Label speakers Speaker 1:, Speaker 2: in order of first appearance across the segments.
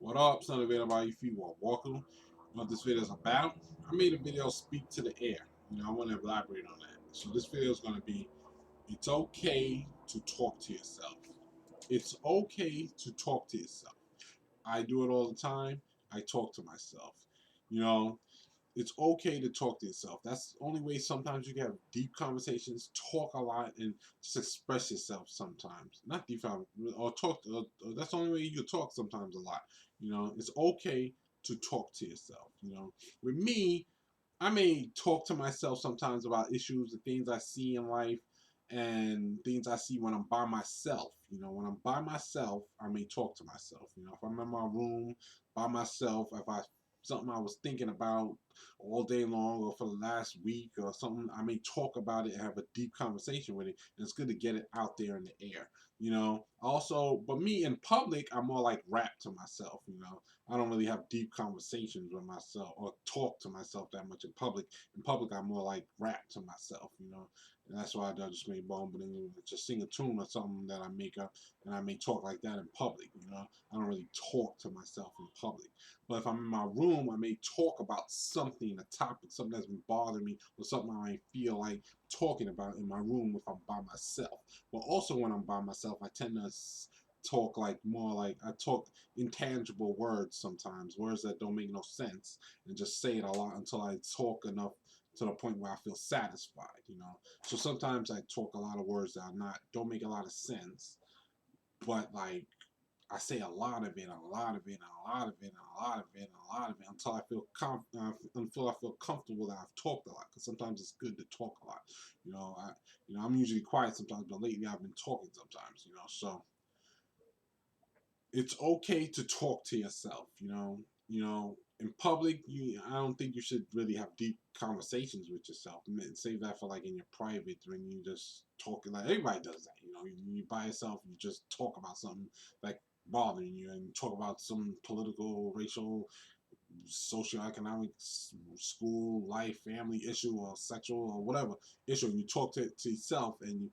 Speaker 1: What up, son of everybody? If you are welcome. What this video is about? I made a video speak to the air. I want to elaborate on that. So this video is going to be: it's okay to talk to yourself. It's okay to talk to yourself. I do it all the time. I talk to myself. You know, it's okay to talk to yourself. That's the only way sometimes you can have deep conversations, talk a lot, and just express yourself sometimes. Not deep, or talk, that's the only way you can talk sometimes a lot. It's okay to talk to yourself. With me, I may talk to myself sometimes about issues and things I see in life and things I see when I'm by myself. When I'm by myself, I may talk to myself. If I'm in my room by myself, if I something I was thinking about all day long or for the last week or something, I may talk about it and have a deep conversation with it. And it's good to get it out there in the air. Also, but me in public, I'm more like rap to myself. I don't really have deep conversations with myself or talk to myself that much in public. In public, I'm more like rap to myself. And that's why I just make bomb, but just sing a tune or something that I make up, and I may talk like that in public. I don't really talk to myself in public. But if I'm in my room, I may talk about something, a topic, something that's been bothering me, or something I might feel like talking about in my room if I'm by myself. But also when I'm by myself, I tend to talk like more like I talk intangible words sometimes, words that don't make no sense, and just say it a lot until I talk enough to the point where I feel satisfied. So sometimes I talk a lot of words that are not don't make a lot of sense, but like I say a lot of it, a lot of it, a lot of it, a lot of it, a lot of it until I feel until I feel comfortable that I've talked a lot. Because sometimes it's good to talk a lot. I'm usually quiet sometimes, but lately I've been talking sometimes. So it's okay to talk to yourself. In public, I don't think you should really have deep conversations with yourself. Save that for like in your private when you just talking like everybody does that. You by yourself, you just talk about something like bothering you and talk about some political, racial, socioeconomic, school, life, family issue, or sexual, or whatever issue. You talk to yourself and you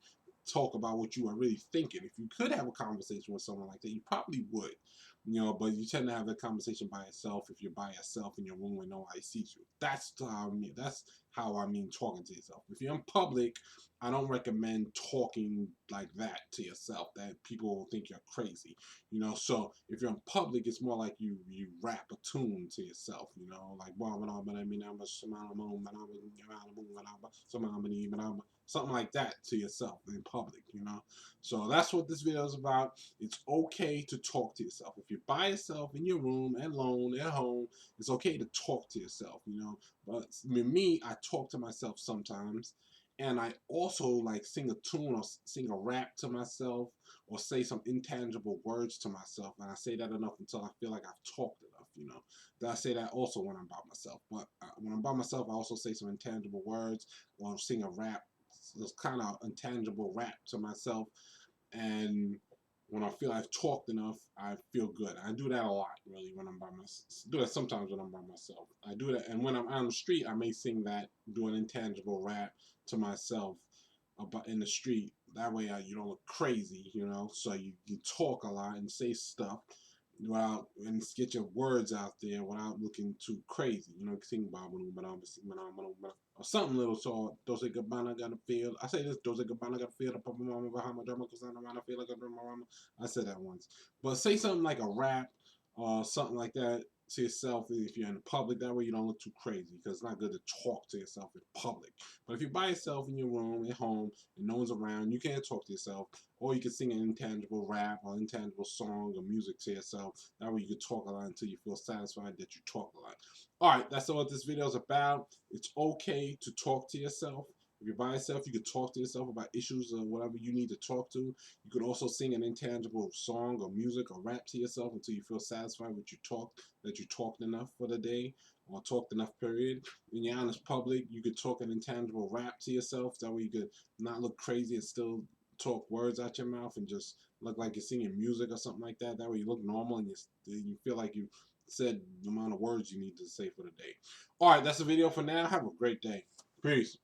Speaker 1: talk about what you are really thinking. If you could have a conversation with someone like that, you probably would. But you tend to have that conversation by yourself if you're by yourself in your room and nobody sees you. That's how I mean. That's how I mean talking to yourself. If you're in public, I don't recommend talking like that to yourself. That people will think you're crazy. So if you're in public, it's more like you rap a tune to yourself. Like something like that to yourself in public. So that's what this video is about. It's okay to talk to yourself. If you're by yourself in your room, alone, at home, it's okay to talk to yourself. But with me, I talk to myself sometimes. And I also like sing a tune or sing a rap to myself or say some intangible words to myself. And I say that enough until I feel like I've talked enough. Then I say that also when I'm by myself. But when I'm by myself, I also say some intangible words or sing a rap, this kind of intangible rap to myself. And when I feel I've talked enough, I feel good. I do that a lot, really, when I'm by myself. Do that sometimes when I'm by myself. I do that, and when I'm on the street, I may sing that, do an intangible rap to myself about in the street. That way, you don't look crazy. So you talk a lot and say stuff without and get your words out there without looking too crazy. Sing or something little. So Doce Gabbana got a feel. I say this: Doce Gabbana got a feel. The Papa Mama Bahama Drama Kusana I feel like a drama. I said that once, but say something like a rap or something like that to yourself if you're in public. That way you don't look too crazy because it's not good to talk to yourself in public. But if you're by yourself in your room at home and no one's around, you can't talk to yourself. Or you can sing an intangible rap or intangible song or music to yourself. That way you can talk a lot until you feel satisfied that you talk a lot. Alright, that's what this video is about. It's okay to talk to yourself. If you're by yourself, you can talk to yourself about issues or whatever you need to talk to. You could also sing an intangible song or music or rap to yourself until you feel satisfied with that you talked enough for the day or talked enough period. When you're honest public, you could talk an intangible rap to yourself. That way you could not look crazy and still talk words out your mouth and just look like you're singing music or something like that. That way you look normal and you feel like you said the amount of words you need to say for the day. All right, that's the video for now. Have a great day. Peace.